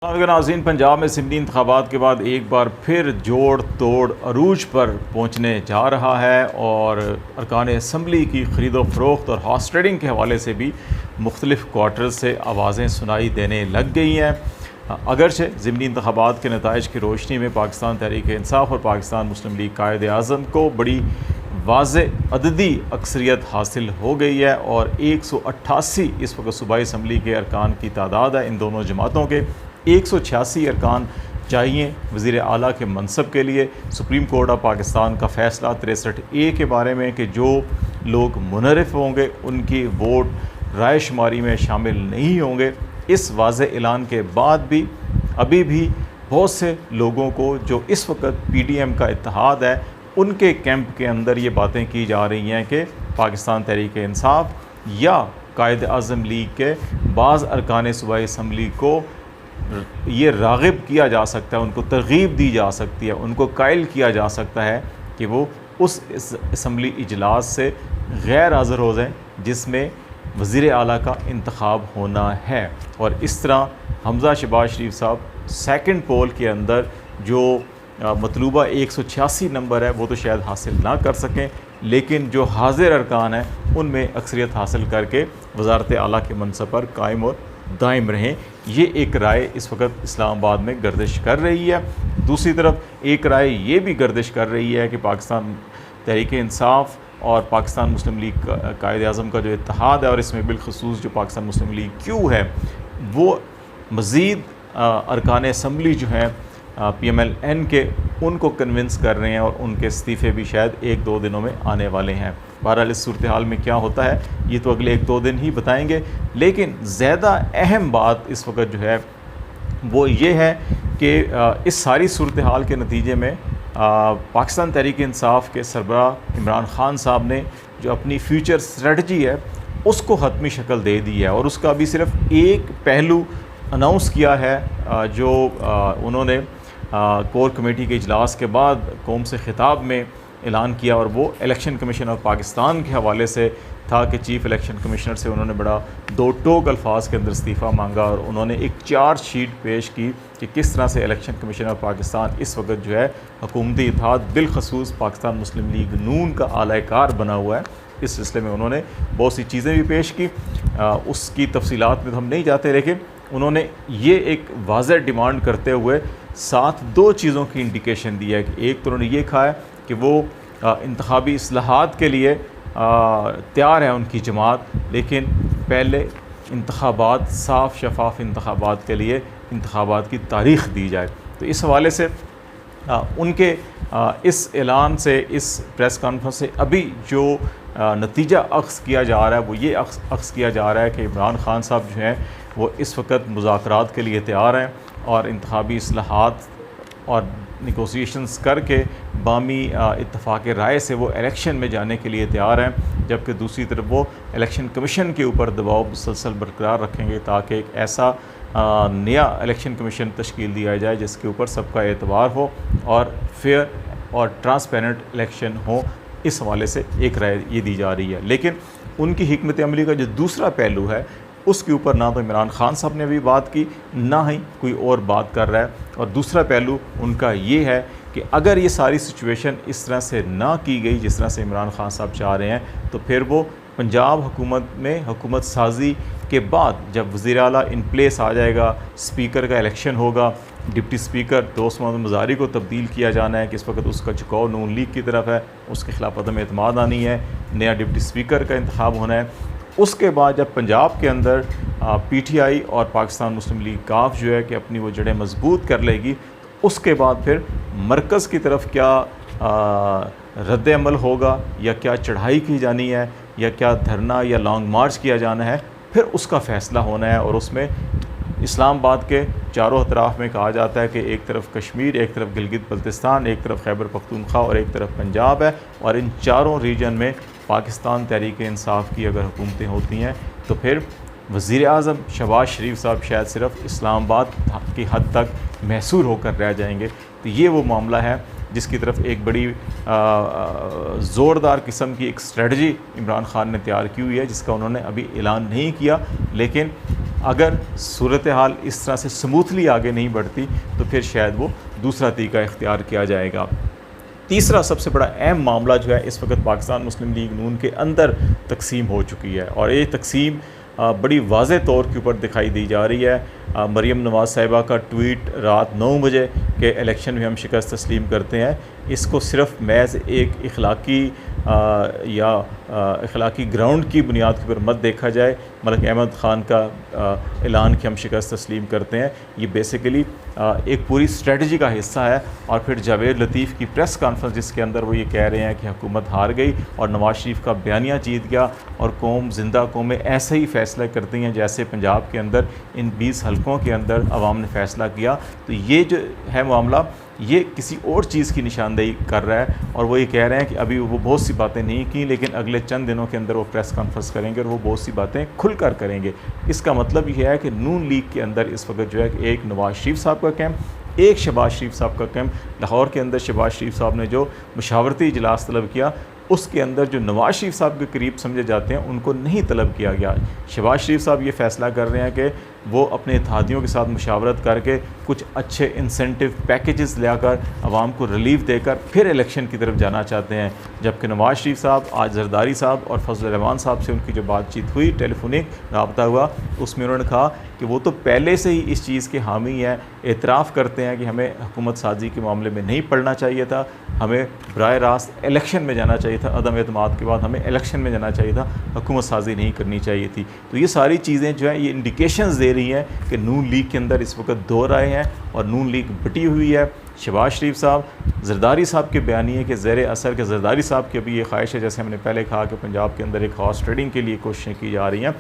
नाज़रीन, पंजाब में सिमनी इंतखाबात के बाद एक बार फिर जोड़ तोड़ अरूज पर पहुँचने जा रहा है और अरकान असम्बली की ख़रीदो फ़रोख्त और हॉर्स ट्रेडिंग के हवाले से भी मुख्तलिफ़ क्वार्टर से आवाज़ें सुनाई देने लग गई हैं। अगरचे ज़िमनी इंतखाबात के नताइज की रोशनी में पाकिस्तान तहरीक इंसाफ और पाकिस्तान मुस्लिम लीग कायद आज़म को बड़ी वाज़ेह अददी अक्सरियत हासिल हो गई है और 188 इस वक्त सूबाई असम्बली के अरकान की तादाद है। इन दोनों जमातों के 186 अरकान चाहिए वज़ीर आला के मनसब के लिए। सुप्रीम कोर्ट ऑफ पाकिस्तान का फ़ैसला 63A के बारे में कि जो लोग मुनरिफ होंगे उनकी वोट राय शुमारी में शामिल नहीं होंगे, इस वाज़ेह ऐलान के बाद भी अभी भी बहुत से लोगों को जो इस वक्त PDM का इत्तेहाद है उनके कैंप के अंदर ये बातें की जा रही हैं कि पाकिस्तान तहरीक इंसाफ या कायद आज़म लीग के बाज़ अरकान सूबाई असम्बली को ये राग़िब किया जा सकता है, उनको तरग़ीब दी जा सकती है, उनको कायल किया जा सकता है कि वो उस असम्बली इजलास से गैर हाज़िर हो जाएँ जिसमें वज़ीर आला का इंतखाब होना है। और इस तरह हमज़ा शहबाज शरीफ साहब सेकंड पोल के अंदर जो मतलूबा 186 नंबर है वो तो शायद हासिल ना कर सकें, लेकिन जो हाज़िर अरकान हैं उनमें अक्सरियत हासिल करके वज़ारत आला के मनसब पर कायम और दायम रहें। ये एक राय इस वक्त इस्लामाबाद में गर्दिश कर रही है। दूसरी तरफ एक राय ये भी गर्दिश कर रही है कि पाकिस्तान तहरीक इंसाफ और पाकिस्तान मुस्लिम लीग कायद आज़म का जो इत्तेहाद है और इसमें बिलखसूस जो पाकिस्तान मुस्लिम लीग क्यू है वो मज़ीद अरकान असम्बली जो हैं PMLN के उनको कन्विंस कर रहे हैं और उनके इस्तीफ़े भी शायद 1-2 दिनों में आने वाले हैं। बहरहाल इस सूरत हाल में क्या होता है ये तो अगले 1-2 दिन ही बताएंगे, लेकिन ज़्यादा अहम बात इस वक्त जो है वो ये है कि इस सारी सूरत हाल के नतीजे में पाकिस्तान तहरीक इंसाफ के सरबराह इमरान ख़ान साहब ने जो अपनी फ्यूचर स्ट्रेटजी है उसको हतमी शक्ल दे दी है और उसका भी सिर्फ एक पहलू अनाउंस किया है जो उन्होंने कोर कमेटी के इजलास के बाद कौम से ख़िताब में ऐलान किया और वो इलेक्शन कमीशन ऑफ पाकिस्तान के हवाले से था कि चीफ़ इलेक्शन कमिश्नर से उन्होंने बड़ा दो टोक अल्फाज के अंदर इस्तीफ़ा मांगा और उन्होंने एक चार्ज शीट पेश की कि किस तरह से इलेक्शन कमीशन ऑफ पाकिस्तान इस वक्त जो है हुकूमती इत्तेहाद बिलखसूस पाकिस्तान मुस्लिम लीग नून का आलाकार बना हुआ है। इस सिलसिले में उन्होंने बहुत सी चीज़ें भी पेश की, उसकी तफसीलात में तो हम नहीं जाते, लेकिन उन्होंने ये एक वाज़ेह डिमांड करते हुए साथ 2 चीज़ों की इंडिकेशन दी है कि एक तो उन्होंने ये कहा है कि वो इंतखाबी इस्लाहात के लिए तैयार है उनकी जमात, लेकिन पहले इंतखाबात साफ़ शफाफ इंतखाबात के लिए इंतखाबात की तारीख़ दी जाए। तो इस हवाले से उनके इस ऐलान से, इस प्रेस कॉन्फ्रेंस से अभी जो नतीजा अख्ज़ किया जा रहा है वो ये अख्ज़ किया जा रहा है कि इमरान ख़ान साहब जो हैं वो इस वक्त मुज़ाकरात के लिए तैयार हैं और इंतखाबी इस्लाहात और निगोसिएशंस करके बामी इत्तफ़ाक़ राय से वो इलेक्शन में जाने के लिए तैयार हैं, जबकि दूसरी तरफ वो इलेक्शन कमीशन के ऊपर दबाव मुसलसल बरकरार रखेंगे ताकि एक ऐसा नया इलेक्शन कमीशन तश्कील दिया जाए जिसके ऊपर सबका एतबार हो और फेयर और ट्रांसपेरेंट इलेक्शन हो। इस हवाले से एक राय ये दी जा रही है, लेकिन उनकी हिकमत अमली का जो दूसरा पहलू है उसके ऊपर ना तो इमरान ख़ान साहब ने अभी बात की, ना ही कोई और बात कर रहा है। और दूसरा पहलू उनका ये है कि अगर ये सारी सिचुएशन इस तरह से ना की गई जिस तरह से इमरान ख़ान साहब चाह रहे हैं, तो फिर वो पंजाब हुकूमत में हुकूमत साजी के बाद जब वज़ीर आला इन प्लेस आ जाएगा, स्पीकर का इलेक्शन होगा, डिप्टी स्पीकर दोस्त मोहम्मद मज़ारी को तब्दील किया जाना है कि इस वक्त उसका झुकाव नून लीग की तरफ है, उसके ख़िलाफ़ अदम एतमाद आनी है, नया डिप्टी स्पीकर का इंतखाब होना है। उसके बाद जब पंजाब के अंदर PTI और पाकिस्तान मुस्लिम लीग काफ जो है कि अपनी वो जड़ें मजबूत कर लेगी, तो उसके बाद फिर मरकज़ की तरफ क्या रद्द अमल होगा या क्या चढ़ाई की जानी है या क्या धरना या लॉन्ग मार्च किया जाना है, फिर उसका फ़ैसला होना है। और उसमें इस्लामाबाद के चारों अतराफ़ में कहा जाता है कि एक तरफ कश्मीर, एक तरफ गिलगित बल्तिस्तान, एक तरफ खैबर पख्तूनख्वा और एक तरफ पंजाब है, और इन चारों रीजन में पाकिस्तान तहरीक इंसाफ की अगर हुकूमतें होती हैं तो फिर वज़ीर आज़म शहबाज शरीफ साहब शायद सिर्फ इस्लामाबाद की हद तक महसूर होकर रह जाएंगे। तो ये वो मामला है जिसकी तरफ एक बड़ी ज़ोरदार किस्म की एक स्ट्रेटजी इमरान ख़ान ने तैयार की हुई है, जिसका उन्होंने अभी ऐलान नहीं किया, लेकिन अगर सूरत हाल इस तरह से स्मूथली आगे नहीं बढ़ती तो फिर शायद वो दूसरा तरीका इख्तियार किया जाएगा। तीसरा सबसे बड़ा अहम मामला जो है, इस वक्त पाकिस्तान मुस्लिम लीग नून के अंदर तकसीम हो चुकी है और ये तकसीम बड़ी वाज़े तौर के ऊपर दिखाई दी जा रही है। मरीम नवाज़ साहिबा का ट्वीट रात 9 बजे के इलेक्शन में हम शिकस्त तस्लीम करते हैं, इसको सिर्फ महज एक इखलाकी इखलाकी ग्राउंड की बुनियाद के ऊपर मत देखा जाए। मलिक अहमद ख़ान का ऐलान कि हम शिकस्त तस्लीम करते हैं, ये बेसिकली एक पूरी स्ट्रेटजी का हिस्सा है। और फिर जावेद लतीफ़ की प्रेस कॉन्फ्रेंस जिसके अंदर वो ये कह रहे हैं कि हुकूमत हार गई और नवाज़ शरीफ का बयानिया जीत गया और कौम जिंदा कौमें ऐसे ही फ़ैसला करती हैं जैसे पंजाब के अंदर इन 20 हलकों के अंदर अवाम ने फ़ैसला किया। तो ये जो है मामला, ये किसी और चीज़ की निशानदेही कर रहा है और वो ये कह रहे हैं कि अभी वो बहुत सी बातें नहीं की, लेकिन अगले चंद दिनों के अंदर वो प्रेस कॉन्फ्रेंस करेंगे और वो बहुत सी बातें खुलकर करेंगे। इसका मतलब ये है कि नून लीग के अंदर इस वक्त जो है कि एक नवाज़ शरीफ साहब का कैंप, एक शहबाज शरीफ साहब का कैंप। लाहौर के अंदर शहबाज शरीफ साहब ने जो मुशावरती इजलास तलब किया, उसके अंदर जो नवाज़ शरीफ साहब के करीब समझे जाते हैं उनको नहीं तलब किया गया। शहबाज शरीफ साहब ये फ़ैसला कर रहे हैं कि वो अपने इत्तेहादियों के साथ मुशावरत करके कुछ अच्छे इंसेंटिव पैकेजेस लाकर आवाम को रिलीफ देकर फिर इलेक्शन की तरफ जाना चाहते हैं। जबकि नवाज़ शरीफ साहब, आज जरदारी साहब और फजल रहमान साहब से उनकी जो बातचीत हुई, टेलीफोनिक रब्ता हुआ, उसमें उन्होंने कहा कि वो तो पहले से ही इस चीज़ के हामी हैं, एतराफ़ करते हैं कि हमें हुकूमत साजी के मामले में नहीं पड़ना चाहिए था, हमें बराह रास्त इलेक्शन में जाना चाहिए था, अदम एतमाद के बाद हमें इलेक्शन में जाना चाहिए था, हुकूमत साजी नहीं करनी चाहिए थी। तो ये सारी चीज़ें जो हैं ये इंडिकेशंस दे रही हैं कि नून लीग के अंदर इस वक्त दो राय हैं और नून लीग बटी हुई है। शहबाज शरीफ साहब जरदारी साहब के बयानिए के ज़ेर असर के जरदारी साहब की अभी ये ख्वाहिश है, जैसे हमने पहले कहा कि पंजाब के अंदर एक हॉर्स ट्रेडिंग के लिए कोशिशें की जा रही हैं।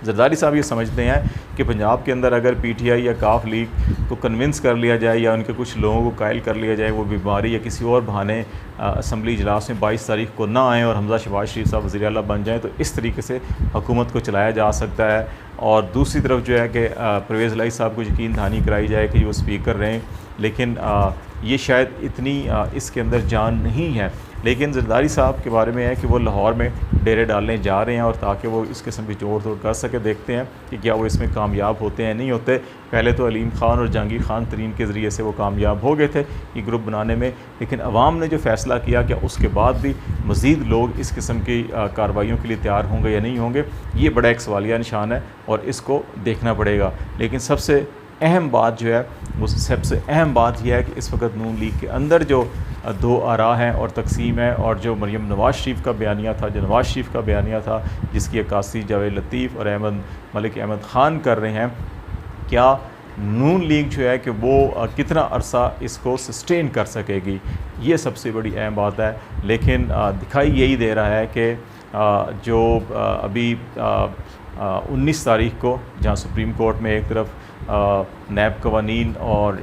जरदारी साहब ये समझते हैं कि पंजाब के अंदर अगर पीटीआई या काफ लीग को कन्विंस कर लिया जाए या उनके कुछ लोगों को कायल कर लिया जाए, वो बीमारी या किसी और बहाने असम्बली इजलास में 22 तारीख को ना आएँ और हमज़ा शहबाज शरीफ साहब वज़ीर आला बन जाएँ, तो इस तरीके से हुकूमत को चलाया जा सकता है। और दूसरी तरफ जो है कि परवेज़ लाई साहब को यकीन दहानी कराई जाए कि वो स्पीकर रहें, लेकिन ये शायद इतनी इसके अंदर जान नहीं है। लेकिन जरदारी साहब के बारे में है कि वो लाहौर में डेरे डालने जा रहे हैं और ताकि वो इस किस्म की जोड़ तोड़ कर सके। देखते हैं कि क्या वो इसमें कामयाब होते हैं नहीं होते। पहले तो अलीम ख़ान और जहांगीर ख़ान तरीन के ज़रिए से वो कामयाब हो गए थे ये ग्रुप बनाने में, लेकिन अवाम ने जो फ़ैसला किया क्या उसके बाद भी मज़ीद लोग इस किस्म की कार्रवाइयों के लिए तैयार होंगे या नहीं होंगे, ये बड़ा एक सवालिया निशान है और इसको देखना पड़ेगा। लेकिन सबसे अहम बात जो है वो सबसे अहम बात यह है कि इस वक्त नून लीग के अंदर जो दो आरा हैं और तकसीम है, और जो मरीम नवाज़ शरीफ का बयानिया था, जो नवाज़ शरीफ का बयानिया था जिसकी अक्कासी जावेद लतीफ़ और मलिक अहमद ख़ान कर रहे हैं, क्या नून लीग जो है कि वो कितना अरसा इसको सस्टेन कर सकेगी, ये सबसे बड़ी अहम बात है। लेकिन दिखाई यही दे रहा है कि जो अभी 19 तारीख को जहाँ सुप्रीम कोर्ट में एक तरफ नैब कवानीन और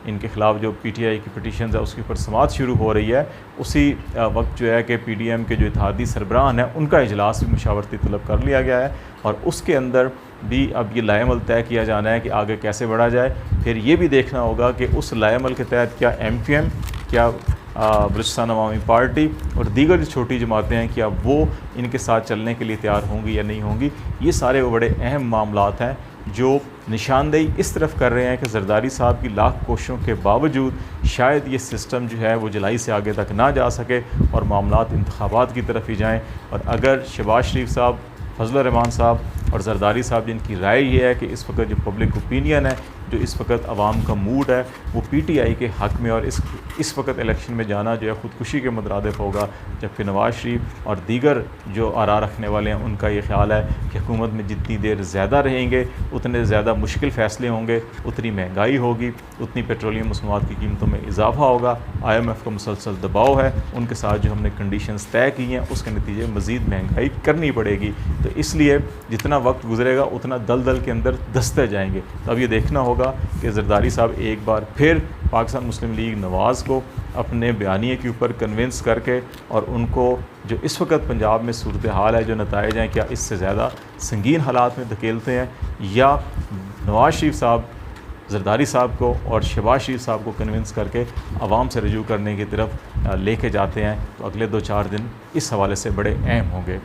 इनके ख़िलाफ़ जो पीटीआई की पिटीशन है उसके ऊपर समाअत शुरू हो रही है, उसी वक्त जो है कि पीडीएम के जो इत्तेहादी सरबराहान हैं उनका इजलास भी मशावरती तलब कर लिया गया है और उसके अंदर भी अब ये लाएमल तय किया जाना है कि आगे कैसे बढ़ा जाए। फिर ये भी देखना होगा कि उस लाएमल के तहत क्या एमक्यूएम, क्या बलूचिस्तान अवामी पार्टी और दीगर जो छोटी जमातें हैं क्या वो इनके साथ चलने के लिए तैयार होंगी या नहीं होंगी। ये सारे वो बड़े अहम मामलात हैं जो निशानदेही इस तरफ कर रहे हैं कि जरदारी साहब की लाख कोशिशों के बावजूद शायद ये सिस्टम जो है वो जुलाई से आगे तक ना जा सके और मामलात इंतखाबात की तरफ ही जाएँ। और अगर शहबाज शरीफ साहब, फजल रहमान साहब और जरदारी साहब जिनकी राय ये है कि इस वक्त जो पब्लिक ओपिनियन है, जो इस वक्त आवाम का मूड है वो पीटीआई के हक़ में और इस वक्त इलेक्शन में जाना जो है ख़ुदकुशी के मुतरादिफ होगा, जबकि नवाज़ शरीफ और दीगर जो आरा रखने वाले हैं उनका ये ख्याल है कि हुकूमत में जितनी देर ज़्यादा रहेंगे उतने ज़्यादा मुश्किल फ़ैसले होंगे, उतनी महंगाई होगी, उतनी पेट्रोलियम मसनूआत की कीमतों में इजाफा होगा। IMF का मुसलसल दबाव है, उनके साथ जो हमने कंडीशंस तय की हैं उसके नतीजे मज़ीद महंगाई करनी पड़ेगी। तो इसलिए जितना वक्त गुजरेगा उतना दलदल के अंदर दसते जाएंगे। तो अब ये देखना होगा कि जरदारी साहब एक बार फिर पाकिस्तान मुस्लिम लीग नवाज़ को अपने बयानिए के ऊपर कन्विंस करके और उनको जो इस वक्त पंजाब में सूरत हाल है, जो नताइज हैं, क्या इससे ज़्यादा संगीन हालात में धकेलते हैं या नवाज़ शरीफ साहब जरदारी साहब को और शहबाज शरीफ साहब को कन्विंस करके आवाम से रजू करने की तरफ लेके जाते हैं। तो अगले 2-4 दिन इस हवाले से बड़े अहम होंगे।